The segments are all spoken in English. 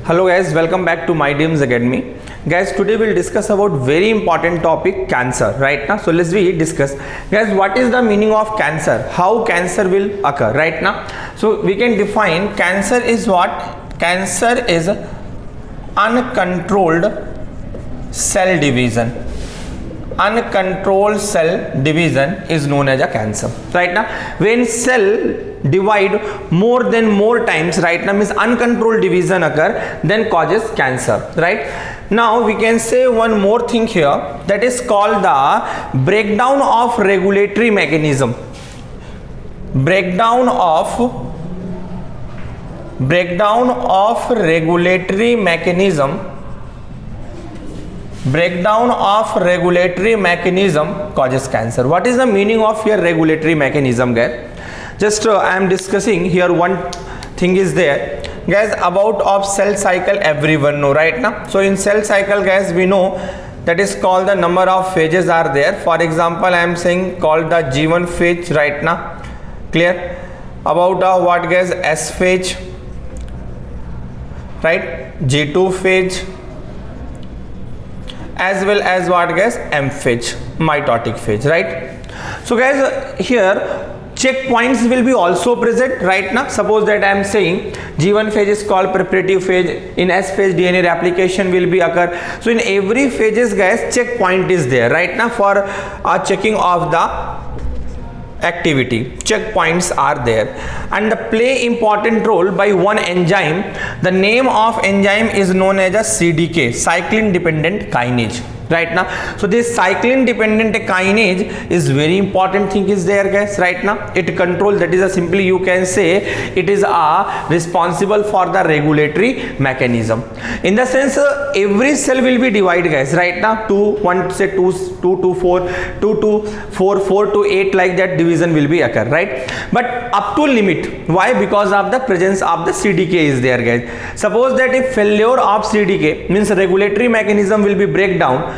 Hello guys, welcome back to My Dreams Academy. Guys, today we'll discuss about very important topic, cancer, right now. So let's discuss. Guys, what is the meaning of cancer? How cancer will occur, right now? So we can define cancer is what? Cancer is uncontrolled cell division. Uncontrolled cell division is known as a cancer, right now. When cell divide more times, right now, means uncontrolled division occur, then causes cancer, right? Now we can say one more thing here, that is called the breakdown of regulatory mechanism. Breakdown of regulatory mechanism. Breakdown of regulatory mechanism causes cancer. What is the meaning of your regulatory mechanism, guys? Just I am discussing here, one thing is there, guys, about of cell cycle everyone know, right now. So in cell cycle, guys, we know that is called the number of phases are there. For example, I am saying called the G1 phase right now. Clear? About what, guys? S phase, right? G2 phase, as well as what, guys? M phase, mitotic phase, right? So guys, here checkpoints will be also present right now. Suppose that I am saying G1 phase is called preparative phase, in S phase DNA replication will be occur. So in every phases, guys, checkpoint is there right now for checking of the activity. Checkpoints are there and the play important role by one enzyme. The name of enzyme is known as a CDK, cyclin dependent kinase, right now. So this cyclin dependent kinase is very important thing is there, guys, right now. It controls, that is a simply you can say it is responsible for the regulatory mechanism. In the sense every cell will be divided, guys, right now, 2 to 4 to 8, like that division will be occur, right? But up to limit. Why? Because of the presence of the CDK is there, guys. Suppose that if failure of CDK means regulatory mechanism will be break down,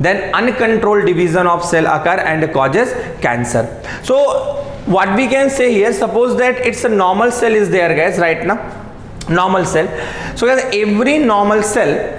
then uncontrolled division of cell occur and causes cancer. So what we can say here, suppose that it's a normal cell is there, guys, right now, normal cell. So guys, every normal cell,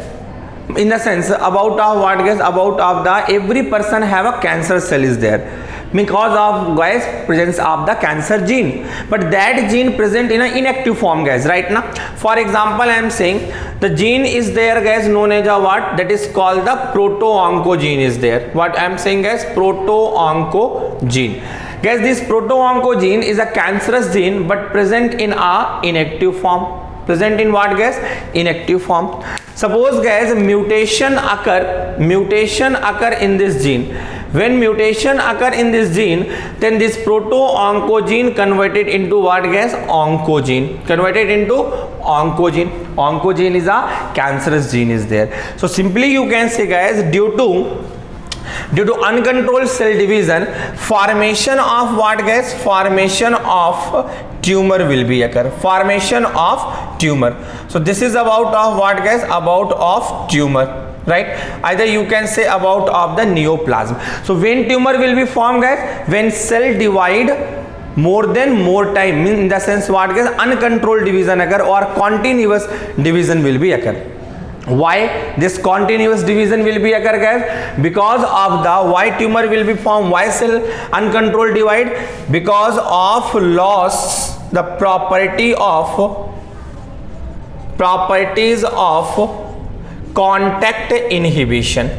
in the sense about what, guys, about of the every person have a cancer cell is there because of, guys, presence of the cancer gene, but that gene present in an inactive form, guys, right now. For example, I am saying the gene is there, guys, known as a what, that is called the proto-oncogene is there. What I am saying, guys, proto-oncogene. Guys, this proto-oncogene is a cancerous gene but present in a inactive form. Present in what, guys? Inactive form. Suppose, guys, mutation occur in this gene. When mutation occur in this gene, then this proto-oncogene converted into what, guys? Oncogene. Converted into oncogene. Oncogene is a cancerous gene is there. So simply you can say, guys, due to uncontrolled cell division, formation of what, guys? Formation of tumor will be occur. Formation of tumor. So this is about of what, guys? About of tumor, right? Either you can say about of the neoplasm. So when tumor will be formed, guys? When cell divide more time, in the sense what, guys? Uncontrolled division occur or continuous division will be occur. Why this continuous division will be occur, guys? Because of the why tumor will be formed, why cell uncontrolled divide? Because of loss the properties of contact inhibition.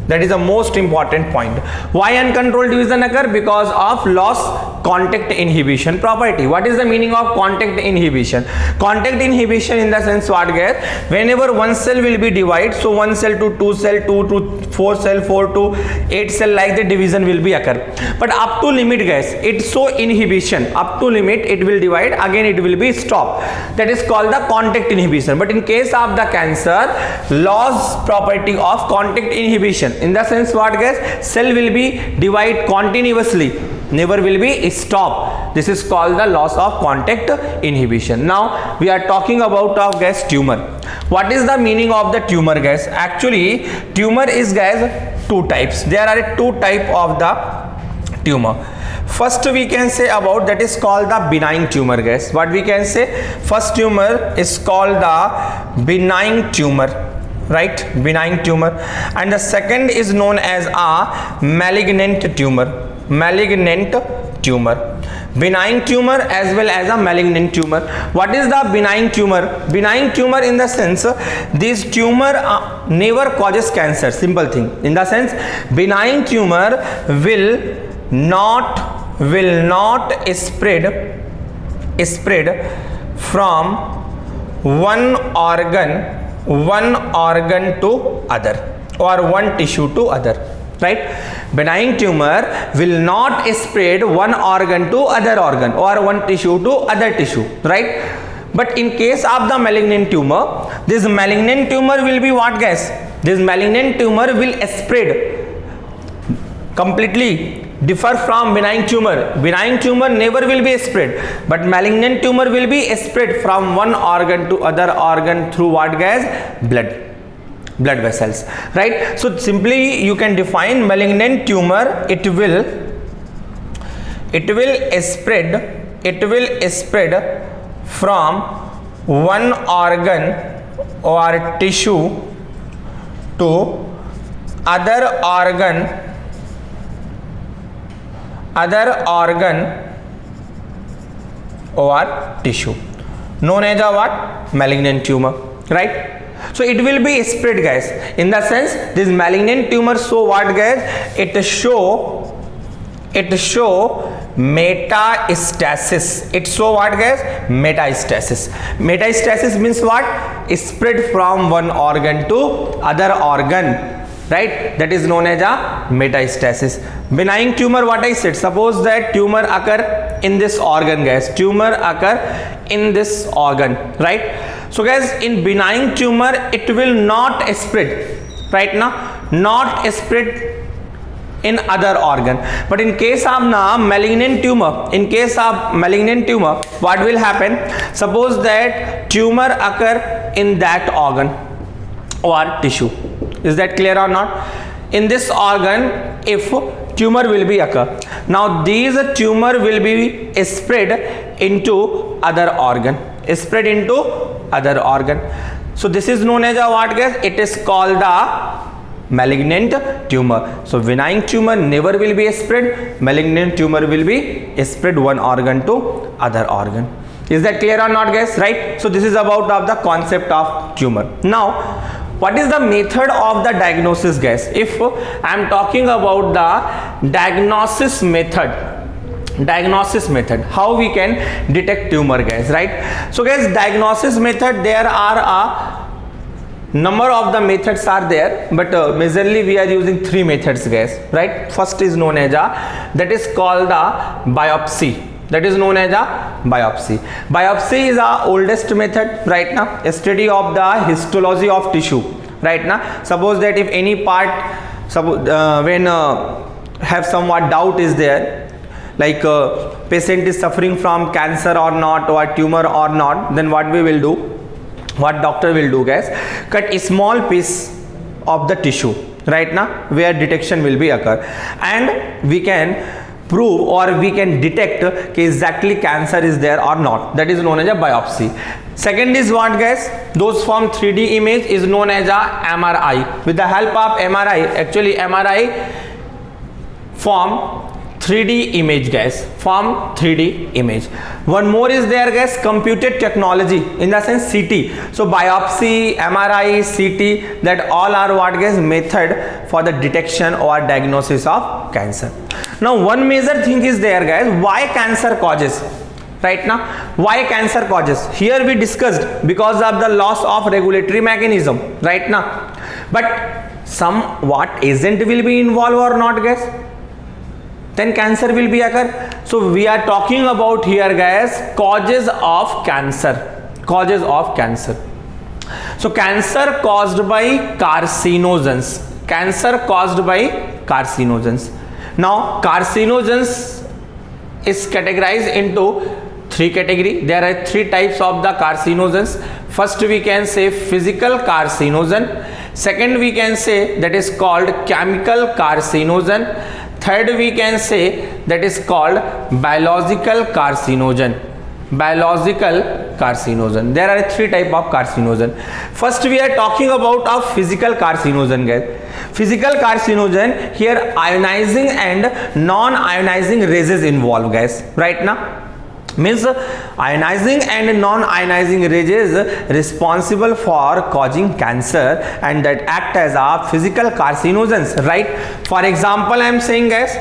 That is the most important point. Why uncontrolled division occur? Because of loss contact inhibition property. What is the meaning of contact inhibition? Contact inhibition in the sense what, guys? Whenever one cell will be divided, so 1 cell to 2 cell, 2 to 4 cell, 4 to 8 cell, like the division will be occur. But up to limit, guys, it's so inhibition. Up to limit it will divide, again it will be stop. That is called the contact inhibition. But in case of the cancer, loss property of contact inhibition. In the sense what, guys? Cell will be divide continuously, never will be stop. This is called the loss of contact inhibition. Now we are talking about of, guys, tumor. What is the meaning of the tumor, guys? Actually tumor is, guys, two types. There are two type of the tumor. First we can say about that is called the benign tumor, guys. What we can say? First tumor is called the benign tumor, right? Benign tumor. And the second is known as a malignant tumor. Malignant tumor. Benign tumor as well as a malignant tumor. What is the benign tumor? Benign tumor in the sense this tumor never causes cancer. Simple thing. In the sense benign tumor will not spread from one organ to other or one tissue to other, right? Benign tumor will not spread one organ to other organ or one tissue to other tissue, right? But in case of the malignant tumor, this malignant tumor will be what, guys? This malignant tumor will spread completely differ from benign tumor. Benign tumor never will be spread, but malignant tumor will be spread from one organ to other organ through what, guys? Blood vessels, right? So simply you can define malignant tumor. It will spread from one organ or tissue to other organ or tissue, known as a what? Malignant tumor, right? So it will be spread, guys. In the sense this malignant tumor show what, guys? It show metastasis. It show what, guys? Metastasis. Metastasis means what? Spread from one organ to other organ, right? That is known as a metastasis. Benign tumor, what I said, suppose that tumor occur in this organ, guys. Tumor occur in this organ, right? So guys, in benign tumor it will not spread, right? Now not spread in other organ, but in case of malignant tumor, what will happen? Suppose that tumor occur in that organ or tissue. Is that clear or not? In this organ, if tumor will be occur, now these tumor will be spread into other organ. So this is known as a what, guys? It is called the malignant tumor. So benign tumor never will be spread. Malignant tumor will be spread one organ to other organ. Is that clear or not, guys? Right? So this is about the concept of tumor. Now, what is the method of the diagnosis, guys? If I am talking about the diagnosis method, how we can detect tumor, guys, right? So guys, diagnosis method, there are a number of the methods are there, but majorly we are using three methods, guys, right? First is known as that is called the biopsy. Biopsy is our oldest method right now, a study of the histology of tissue, right now. Suppose that if any part, when have somewhat doubt is there, like patient is suffering from cancer or not, or tumor or not, then what doctor will do, guys? Cut a small piece of the tissue, right now, where detection will be occur, and we can prove or we can detect exactly cancer is there or not. That is known as a biopsy. Second is what, guys? Those form 3D image is known as a MRI. With the help of MRI, actually MRI form 3D image, guys. One more is there, guys, computed technology, in the sense CT. So biopsy, MRI, CT, that all are what, guys? Method for the detection or diagnosis of cancer. Now one major thing is there, guys, why cancer causes, right now? Why cancer causes? Here we discussed because of the loss of regulatory mechanism, right now. But what agent will be involved or not, guys? Then cancer will be occur. So we are talking about here, guys, causes of cancer. So cancer caused by carcinogens. Now carcinogens is categorized into three categories. There are three types of the carcinogens. First we can say physical carcinogen. Second we can say that is called chemical carcinogen. third we can say that is called biological carcinogen. Biological carcinogen. There are three type of carcinogen. First we are talking about a physical carcinogen, guys. Physical carcinogen, here ionizing and non-ionizing rays is involved, guys, right now. Means ionizing and non-ionizing rays is responsible for causing cancer and that act as a physical carcinogens, right? For example, I am saying, guys,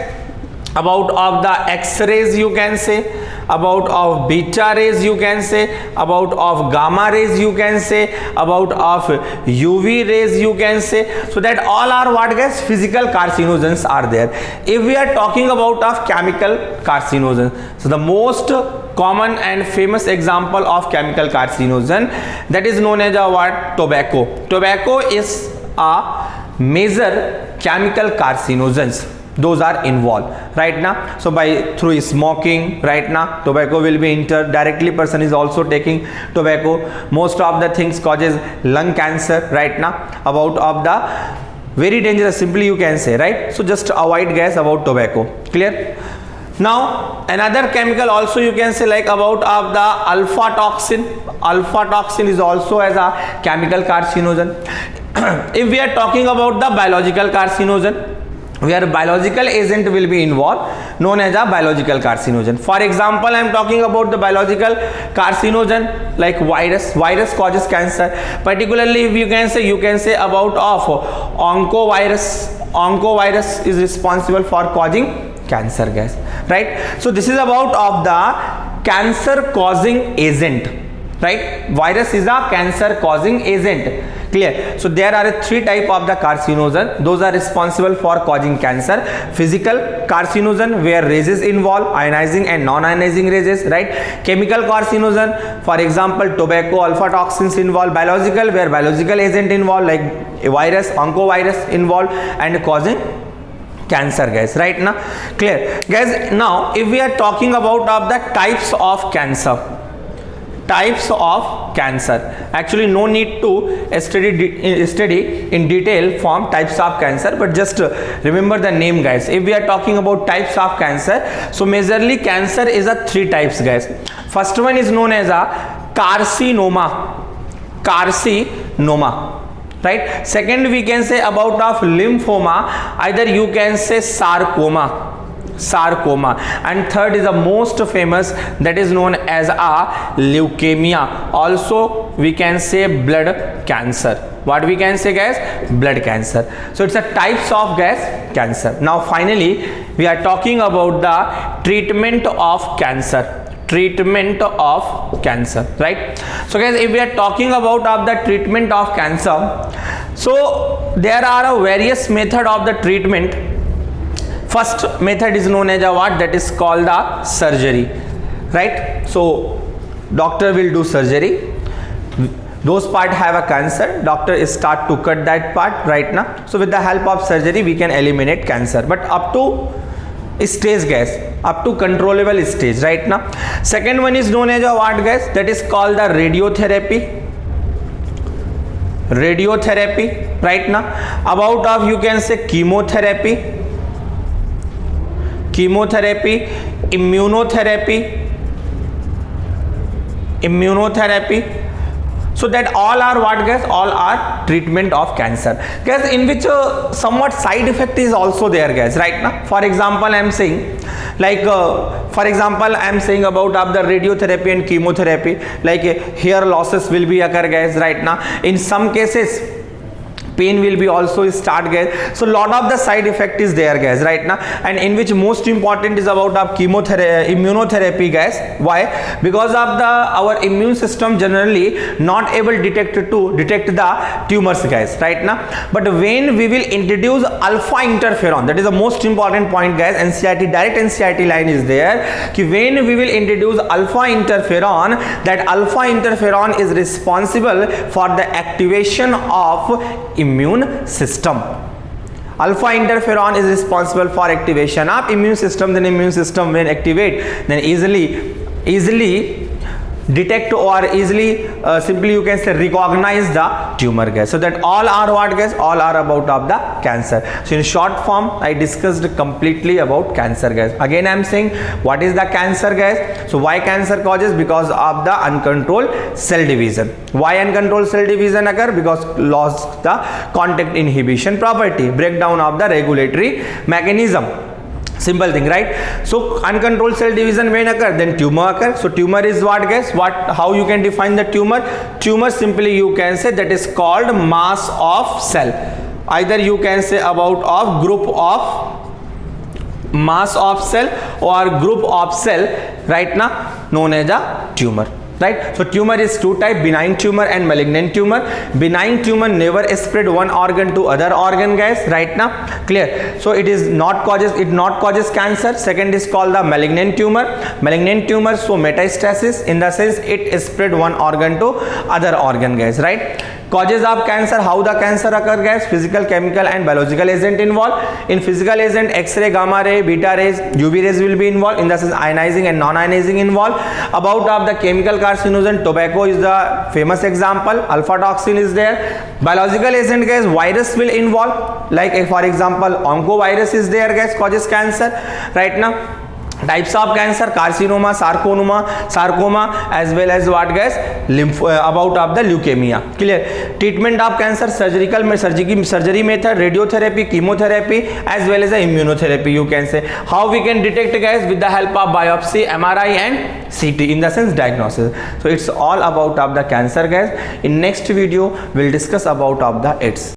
about of the X-rays you can say, about of beta rays you can say, about of gamma rays you can say, about of UV rays you can say. So that all are what, guys? Physical carcinogens are there. If we are talking about of chemical carcinogens, so the most common and famous example of chemical carcinogen, that is known as a what? Tobacco. Tobacco is a major chemical carcinogens. Those are involved right now. So by through smoking, right now tobacco will be entered directly. Person is also taking tobacco. Most of the things causes lung cancer right now. About of the very dangerous, simply you can say, right? So just avoid, guys, about tobacco. Clear? Now another chemical also you can say, like about of the alpha toxin. Alpha toxin is also as a chemical carcinogen. If we are talking about the biological carcinogen, where biological agent will be involved, known as a biological carcinogen. For example, I am talking about the biological carcinogen like virus. Virus causes cancer. Particularly, if you can say about of oncovirus. Oncovirus is responsible for causing cancer, guys, right? So this is about of the cancer causing agent, right? Virus is a cancer causing agent. Clear? So there are three type of the carcinogen. Those are responsible for causing cancer. Physical carcinogen, where rays is involved, ionizing and non-ionizing rays, right? Chemical carcinogen, for example, tobacco, alpha toxins involved. Biological, where biological agent involved, like a virus, oncovirus involved and causing cancer, guys, right now. Clear, guys? Now if we are talking about of the types of cancer, types of cancer, actually no need to study in detail from types of cancer, but just remember the name, guys. If we are talking about types of cancer, so majorly cancer is a three types, guys. First one is known as a carcinoma. Carcinoma, right? Second we can say about of lymphoma, either you can say sarcoma. And third is the most famous, that is known as a leukemia. Also we can say blood cancer. What we can say, guys? Blood cancer. So it's a types of, guys, cancer. Now finally we are talking about the treatment of cancer. Treatment of cancer, right? So guys, if we are talking about of the treatment of cancer, so there are a various method of the treatment. First method is known as a what? That is called the surgery, right? So doctor will do surgery. Those part have a cancer, doctor start to cut that part right now. So with the help of surgery we can eliminate cancer, but up to stage, guys, up to controllable stage right now. Second one is known as a what, guys? That is called the radiotherapy. Radiotherapy right now. About of you can say chemotherapy, immunotherapy. So that all are what, guys? All are treatment of cancer, guys, in which somewhat side effect is also there, guys, right now. For example, I am saying, like for example, I am saying about of the radiotherapy and chemotherapy, like hair losses will be occur, guys, right now. In some cases pain will be also start, guys. So lot of the side effect is there, guys, right now, and in which most important is about of chemotherapy, immunotherapy, guys. Why? Because of the our immune system generally not able detect the tumors, guys, right now. But when we will introduce alpha interferon, that is the most important point, guys. NCERT, direct NCERT line is there, ki when we will introduce alpha interferon, that alpha interferon is responsible for the activation of immune system. Alpha interferon is responsible for activation of immune system. Then immune system when activate, then easily detect or easily simply you can say recognize the tumor guys. So that all are what guys, all are about of the cancer. So in short form I discussed completely about cancer guys. Again I am saying what is the cancer guys. So why cancer causes? Because of the uncontrolled cell division. Why uncontrolled cell division occur? Because lost the contact inhibition property, breakdown of the regulatory mechanism. Simple thing, right? So uncontrolled cell division when occur, then tumor occur. So tumor is what guys? How you can define the tumor? Tumor simply you can say that is called mass of cell. Either you can say about of group of mass of cell or group of cell, right now known as a tumor. Right, so tumor is two type, benign tumor and malignant tumor. Benign tumor never spread one organ to other organ guys, right now, clear? So it not causes cancer. Second is called the malignant tumor. Malignant tumor, so metastasis, in the sense it spread one organ to other organ guys, right? Causes of cancer, how the cancer occur guys? Physical, chemical and biological agent involved. In physical agent, X-ray, gamma ray, beta rays, UV rays will be involved. In the sense ionizing and non-ionizing involved. About of the chemical carcinogen, tobacco is the famous example. Alpha toxin is there. Biological agent guys, virus will involve. Like for example, oncovirus is there guys, causes cancer. Right now, types of cancer: carcinoma, sarcoma, as well as what guys, about of the leukemia. Clear? Treatment of cancer: surgery method, radiotherapy, chemotherapy, as well as the immunotherapy you can say. How we can detect guys? With the help of biopsy, MRI and CT, in the sense diagnosis. So it's all about of the cancer guys. In next video we'll discuss about of the AIDS.